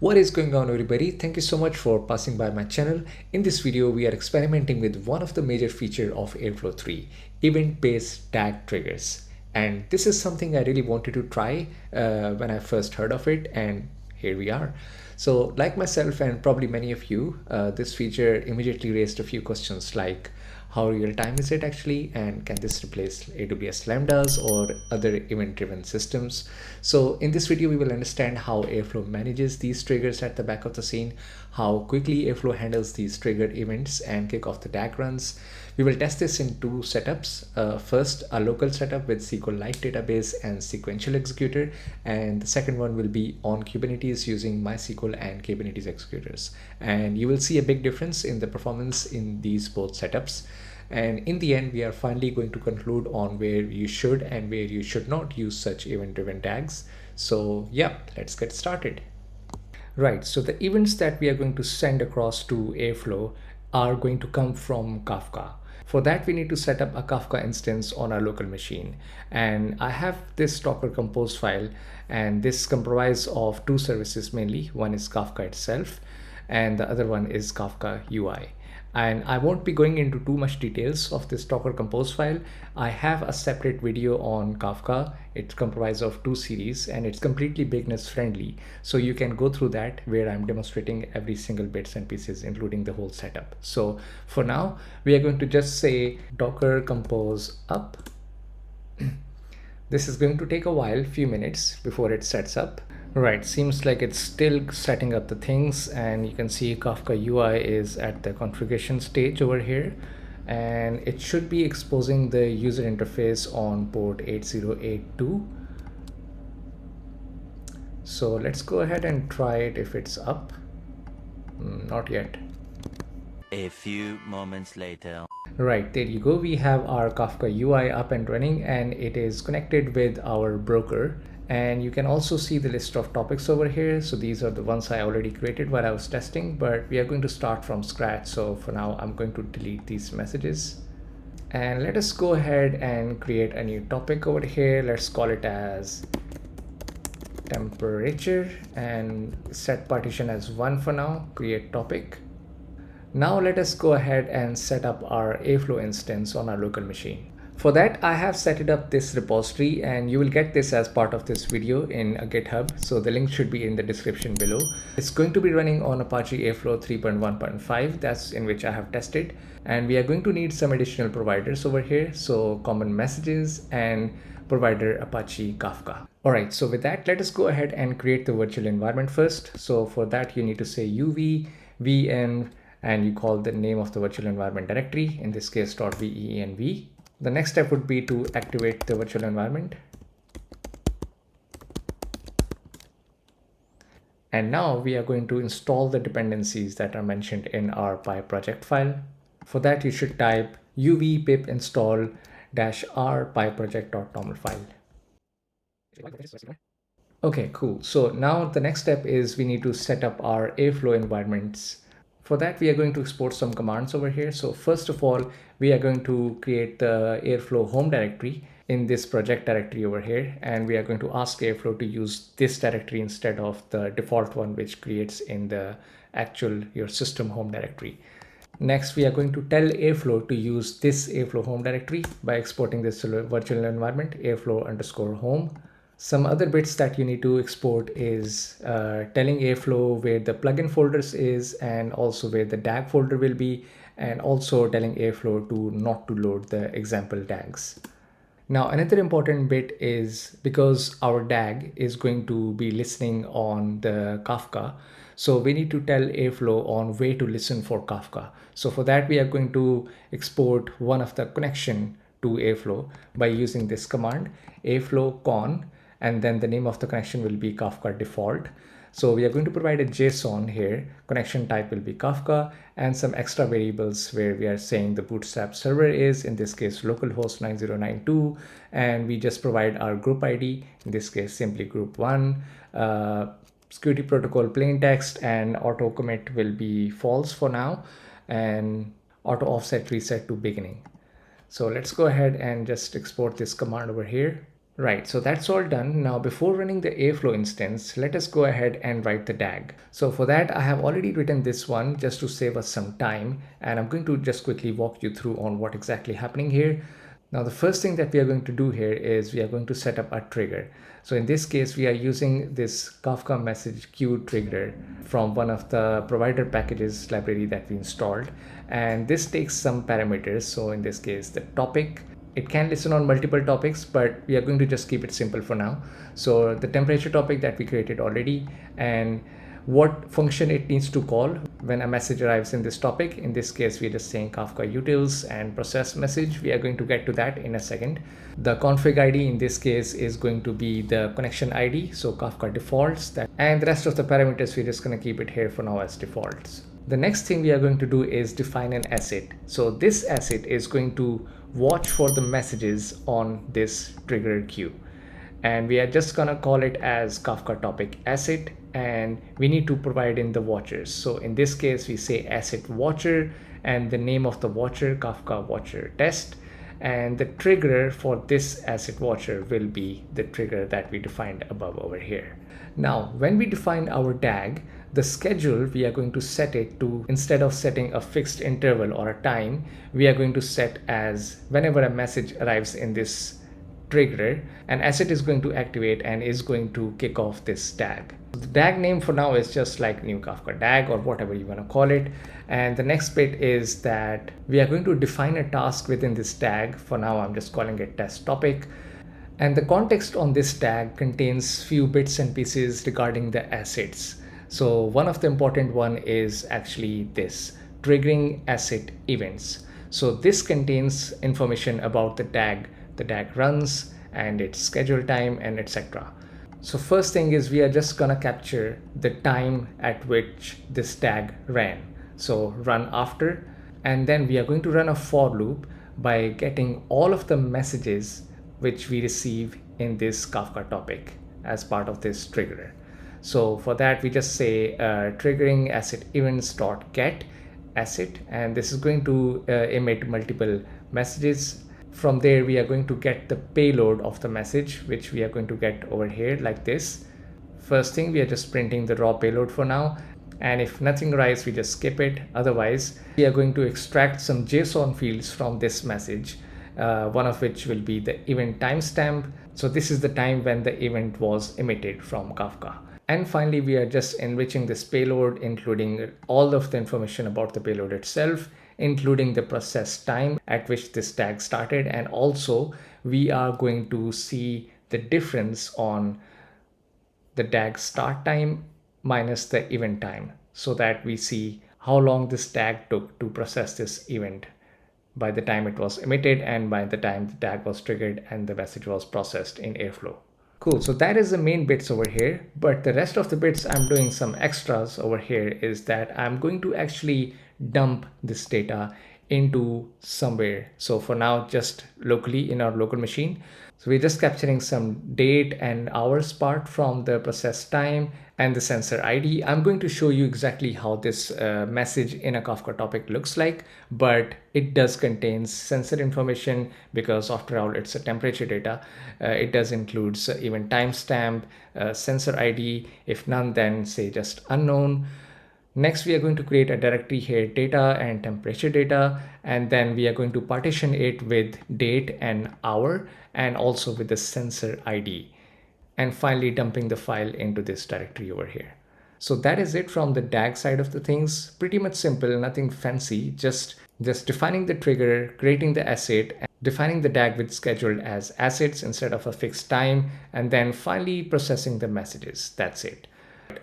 What is going on, everybody? Thank you so much for passing by my channel. In this video, we are experimenting with one of the major features of Airflow 3, event-based tag triggers. And this is something I really wanted to try when I first heard of it, and here we are. So like myself and probably many of you, this feature immediately raised a few questions like, how real time is it actually, and can this replace AWS Lambdas or other event driven systems? So in this video we will understand how Airflow manages these triggers at the back of the scene, how quickly Airflow handles these triggered events and kick off the DAG runs. We will test this in two setups. First, a local setup with SQLite database and SequentialExecutor, and the second one will be on Kubernetes using MySQL and Kubernetes executors. And you will see a big difference in the performance in these both setups. And in the end, we are finally going to conclude on where you should and where you should not use such event-driven tags. So yeah, let's get started. Right, so the events that we are going to send across to Airflow are going to come from Kafka. For that, we need to set up a Kafka instance on our local machine. And I have this Docker Compose file, and this comprises of two services mainly. One is Kafka itself, and the other one is Kafka UI. And I won't be going into too much details of this Docker Compose file. I have a separate video on Kafka. It's comprised of two series and it's completely beginners friendly. So you can go through that where I'm demonstrating every single bits and pieces, including the whole setup. So for now, we are going to just say Docker Compose up. This is going to take a while, few minutes before it sets up. Right, seems like it's still setting up the things, and you can see Kafka UI is at the configuration stage over here, and it should be exposing the user interface on port 8082. So let's go ahead and try it if it's up. Not yet. A few moments later. Right, there you go. We have our Kafka UI up and running, and it is connected with our broker. And you can also see the list of topics over here. So these are the ones I already created while I was testing, but we are going to start from scratch. So for now, I'm going to delete these messages. And let us go ahead and create a new topic over here. Let's call it as temperature and set partition as 1 for now. Create topic. Now let us go ahead and set up our Airflow instance on our local machine. For that, I have set it up this repository, and you will get this as part of this video in a GitHub. So the link should be in the description below. It's going to be running on Apache Airflow 3.1.5. That's in which I have tested. And we are going to need some additional providers over here. So common messages and provider Apache Kafka. All right, so with that, let us go ahead and create the virtual environment first. So for that, you need to say uv vn, and you call the name of the virtual environment directory, in this case .venv. The next step would be to activate the virtual environment. And now we are going to install the dependencies that are mentioned in our PyProject file. For that, you should type uv pip install -r pyproject.toml file. Okay, cool. So now the next step is we need to set up our Airflow environments. For that, we are going to export some commands over here. So first of all, we are going to create the Airflow home directory in this project directory over here. And we are going to ask Airflow to use this directory instead of the default one, which creates in the actual your system home directory. Next, we are going to tell Airflow to use this Airflow home directory by exporting this virtual environment, Airflow_home. Some other bits that you need to export is telling Airflow where the plugin folders is, and also where the DAG folder will be, and also telling Airflow to not to load the example DAGs. Now, another important bit is because our DAG is going to be listening on the Kafka, so we need to tell Airflow on where to listen for Kafka. So for that, we are going to export one of the connection to Airflow by using this command, airflow con, and then the name of the connection will be Kafka default. So we are going to provide a JSON here. Connection type will be Kafka, and some extra variables where we are saying the bootstrap server is, in this case, localhost 9092, and we just provide our group ID, in this case, simply group 1. Security protocol plain text, and auto commit will be false for now, and auto offset reset to beginning. So let's go ahead and just export this command over here. Right, so that's all done. Now before running the Airflow instance, let us go ahead and write the DAG. So for that, I have already written this one just to save us some time, and I'm going to just quickly walk you through on what exactly happening here. Now the first thing that we are going to do here is we are going to set up a trigger. So in this case, we are using this Kafka message queue trigger from one of the provider packages library that we installed. And this takes some parameters. So in this case, the topic, it can listen on multiple topics, but we are going to just keep it simple for now. So the temperature topic that we created already, and what function it needs to call when a message arrives in this topic. In this case, we're just saying Kafka utils and process message. We are going to get to that in a second. The config ID in this case is going to be the connection ID, so Kafka defaults that, and the rest of the parameters we're just going to keep it here for now as defaults. The next thing we are going to do is define an asset. So this asset is going to watch for the messages on this trigger queue, and we are just gonna call it as Kafka topic asset, and we need to provide in the watchers. So in this case, we say asset watcher and the name of the watcher, Kafka watcher test, and the trigger for this asset watcher will be the trigger that we defined above over here. Now when we define our DAG, the schedule, we are going to set it to, instead of setting a fixed interval or a time, we are going to set as whenever a message arrives in this trigger, an asset is going to activate and is going to kick off this DAG. The DAG name for now is just like new Kafka DAG or whatever you want to call it. And the next bit is that we are going to define a task within this tag. For now, I'm just calling it test topic. And the context on this tag contains few bits and pieces regarding the assets. So one of the important one is actually this triggering asset events. So this contains information about the DAG runs and its schedule time and etc. So first thing is we are just gonna capture the time at which this tag ran. So run after, and then we are going to run a for loop by getting all of the messages which we receive in this Kafka topic as part of this trigger. So for that, we just say triggering asset events dot get asset, and this is going to emit multiple messages. From there, we are going to get the payload of the message, which we are going to get over here like this. First thing, we are just printing the raw payload for now. And if nothing arrives, we just skip it. Otherwise, we are going to extract some JSON fields from this message, one of which will be the event timestamp. So this is the time when the event was emitted from Kafka. And finally, we are just enriching this payload, including all of the information about the payload itself, including the process time at which this tag started. And also, we are going to see the difference on the tag start time minus the event time, so that we see how long this tag took to process this event by the time it was emitted and by the time the tag was triggered and the message was processed in Airflow. Cool, so that is the main bits over here, but the rest of the bits I'm doing some extras over here is that I'm going to actually dump this data into somewhere. So for now, just locally in our local machine. So we're just capturing some date and hours part from the process time and the sensor ID. I'm going to show you exactly how this message in a Kafka topic looks like, but it does contain sensor information because after all, it's a temperature data. It does include even timestamp, sensor ID. If none, then say just unknown. Next, we are going to create a directory here, data and temperature data, and then we are going to partition it with date and hour and also with the sensor ID. And finally, dumping the file into this directory over here. So that is it from the DAG side of the things. Pretty much simple, nothing fancy, just defining the trigger, creating the asset, and defining the DAG with scheduled as assets instead of a fixed time, and then finally processing the messages. That's it.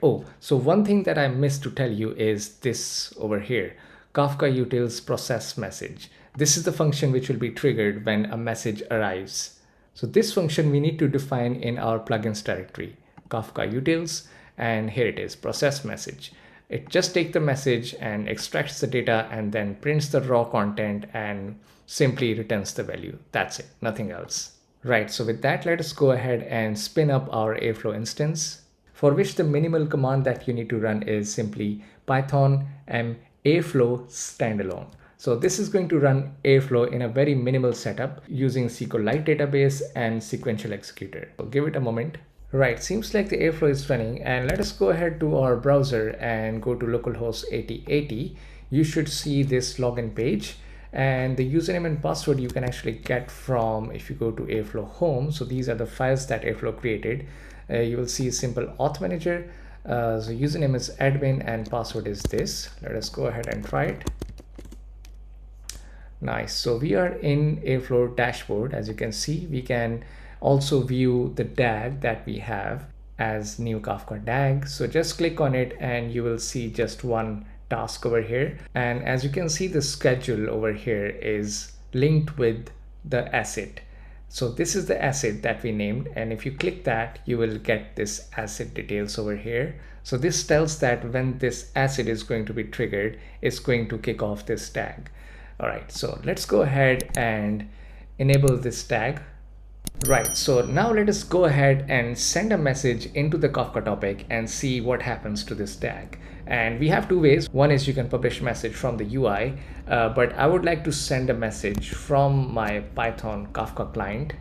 Oh, so one thing that I missed to tell you is this over here, Kafka utils process message. This is the function which will be triggered when a message arrives. So this function we need to define in our plugins directory, Kafka utils, and here it is, process message. It just takes the message and extracts the data and then prints the raw content and simply returns the value. That's it, nothing else. Right, so with that, let us go ahead and spin up our Airflow instance, for which the minimal command that you need to run is simply python m airflow standalone. So this is going to run Airflow in a very minimal setup using SQLite database and sequential executor. So give it a moment. Right, seems like the Airflow is running, and let us go ahead to our browser and go to localhost 8080. You should see this login page, and the username and password you can actually get from if you go to Airflow home. So these are the files that Airflow created. You will see a simple auth manager. So username is admin and password is this. Let us go ahead and try it. Nice. So we are in Airflow dashboard. As you can see, we can also view the DAG that we have as new Kafka DAG. So just click on it and you will see just one task over here. And as you can see, the schedule over here is linked with the asset. So this is the asset that we named. And if you click that, you will get this asset details over here. So this tells that when this asset is going to be triggered, it's going to kick off this tag. All right, so let's go ahead and enable this tag. Right, so now let us go ahead and send a message into the Kafka topic and see what happens to this tag. And we have two ways. One is you can publish message from the UI, but I would like to send a message from my Python Kafka client.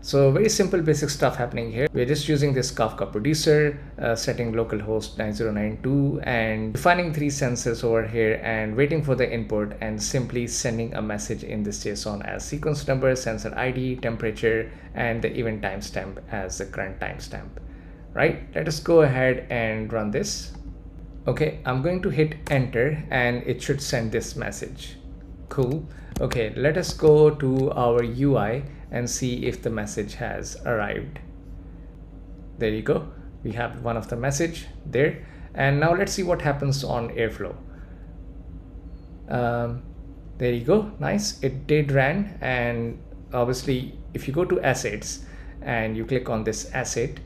So very simple basic stuff happening here. We're just using this Kafka producer, setting localhost 9092 and defining 3 sensors over here and waiting for the input and simply sending a message in this JSON as sequence number, sensor ID, temperature, and the event timestamp as the current timestamp. Right? Let us go ahead and run this. Okay, I'm going to hit enter and it should send this message. Cool. Okay, let us go to our UI and see if the message has arrived. There you go. We have one of the message there. And now let's see what happens on Airflow. There you go. Nice. It did run. And obviously, if you go to assets and you click on this asset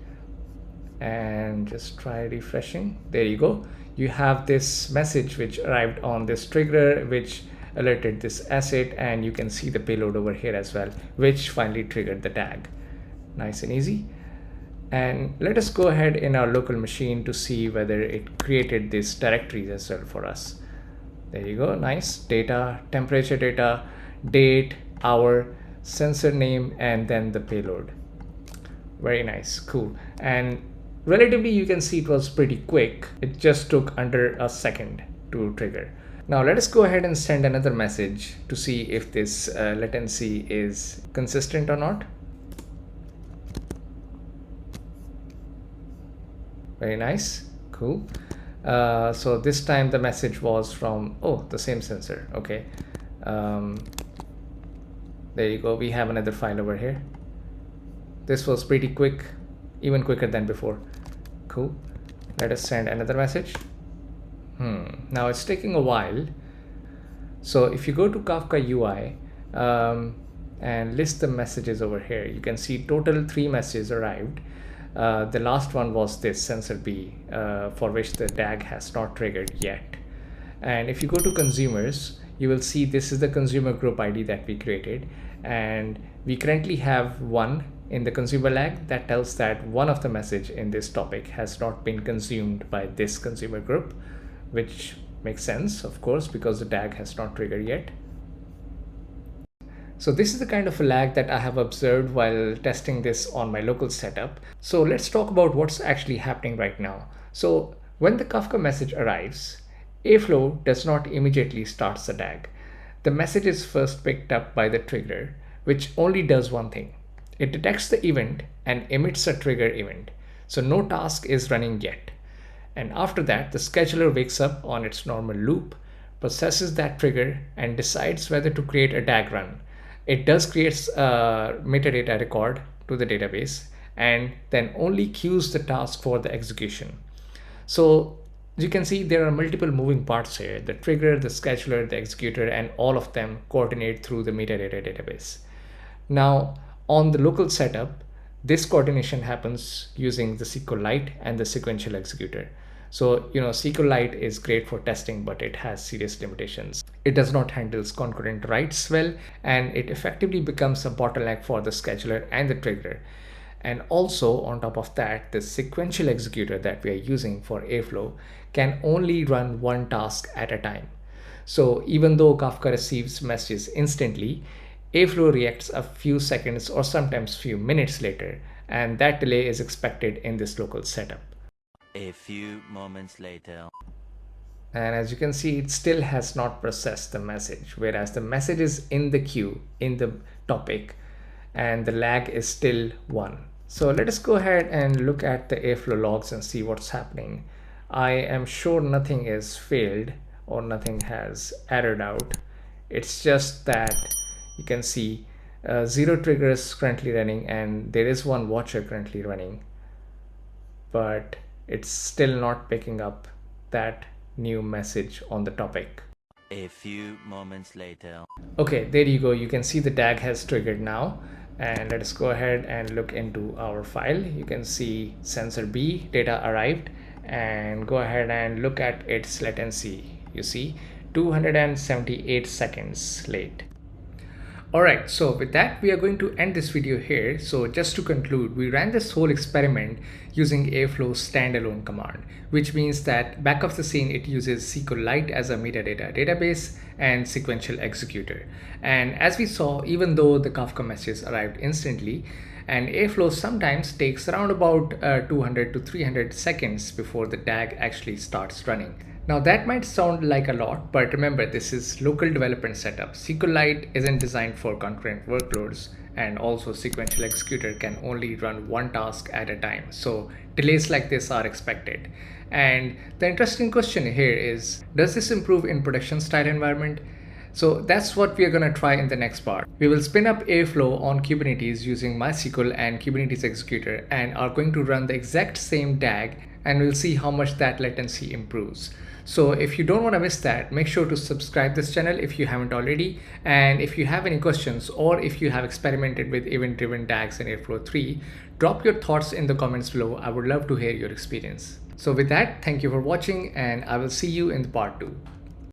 and just try refreshing, there you go. You have this message which arrived on this trigger, which alerted this asset, and you can see the payload over here as well, which finally triggered the tag. Nice and easy. And let us go ahead in our local machine to see whether it created these directories as well for us. There you go. Nice. Data, temperature data, date, hour, sensor name, and then the payload. Very nice. Cool. And relatively, you can see it was pretty quick. It just took under a second to trigger. Now let us go ahead and send another message to see if this latency is consistent or not. Very nice. Cool. So this time the message was from, the same sensor. Okay. There you go. We have another file over here. This was pretty quick, even quicker than before. Cool. Let us send another message. Now it's taking a while. So if you go to Kafka UI and list the messages over here, you can see total 3 messages arrived. The last one was this sensor B, for which the DAG has not triggered yet. And if you go to consumers, you will see this is the consumer group ID that we created. And we currently have one in the consumer lag that tells that one of the message in this topic has not been consumed by this consumer group, which makes sense, of course, because the DAG has not triggered yet. So this is the kind of a lag that I have observed while testing this on my local setup. So let's talk about what's actually happening right now. So when the Kafka message arrives, Airflow does not immediately start the DAG. The message is first picked up by the trigger, which only does one thing. It detects the event and emits a trigger event. So no task is running yet. And after that, the scheduler wakes up on its normal loop, processes that trigger, and decides whether to create a DAG run. It does create a metadata record to the database and then only queues the task for the execution. So you can see there are multiple moving parts here: the trigger, the scheduler, the executor, and all of them coordinate through the metadata database. Now, on the local setup, this coordination happens using the SQLite and the SequentialExecutor. So, SQLite is great for testing, but it has serious limitations. It does not handle concurrent writes well, and it effectively becomes a bottleneck for the scheduler and the trigger. And also, on top of that, the sequential executor that we are using for Airflow can only run one task at a time. So even though Kafka receives messages instantly, Airflow reacts a few seconds or sometimes few minutes later, and that delay is expected in this local setup. A few moments later. And as you can see, it still has not processed the message, whereas the message is in the queue in the topic and the lag is still 1. So let us go ahead and look at the Airflow logs and see what's happening. I am sure nothing is failed or nothing has errored out. It's just that you can see 0 triggers currently running and there is one watcher currently running, but it's still not picking up that new message on the topic. A few moments later. Okay, there you go. You can see the tag has triggered now. And let us go ahead and look into our file. You can see sensor B data arrived, and go ahead and look at its latency. You see 278 seconds late. Alright, so with that, we are going to end this video here. So just to conclude, we ran this whole experiment using Airflow's standalone command, which means that back of the scene, it uses SQLite as a metadata database and sequential executor. And as we saw, even though the Kafka messages arrived instantly, and Airflow sometimes takes around about 200 to 300 seconds before the DAG actually starts running. Now that might sound like a lot, but remember, this is local development setup. SQLite isn't designed for concurrent workloads, and also sequential executor can only run one task at a time. So delays like this are expected. And the interesting question here is, does this improve in production style environment? So that's what we are going to try in the next part. We will spin up Airflow on Kubernetes using MySQL and Kubernetes Executor and are going to run the exact same DAG, and we'll see how much that latency improves. So if you don't want to miss that, make sure to subscribe this channel if you haven't already. And if you have any questions or if you have experimented with event-driven DAGs in Airflow 3, drop your thoughts in the comments below. I would love to hear your experience. So with that, thank you for watching and I will see you in the part 2.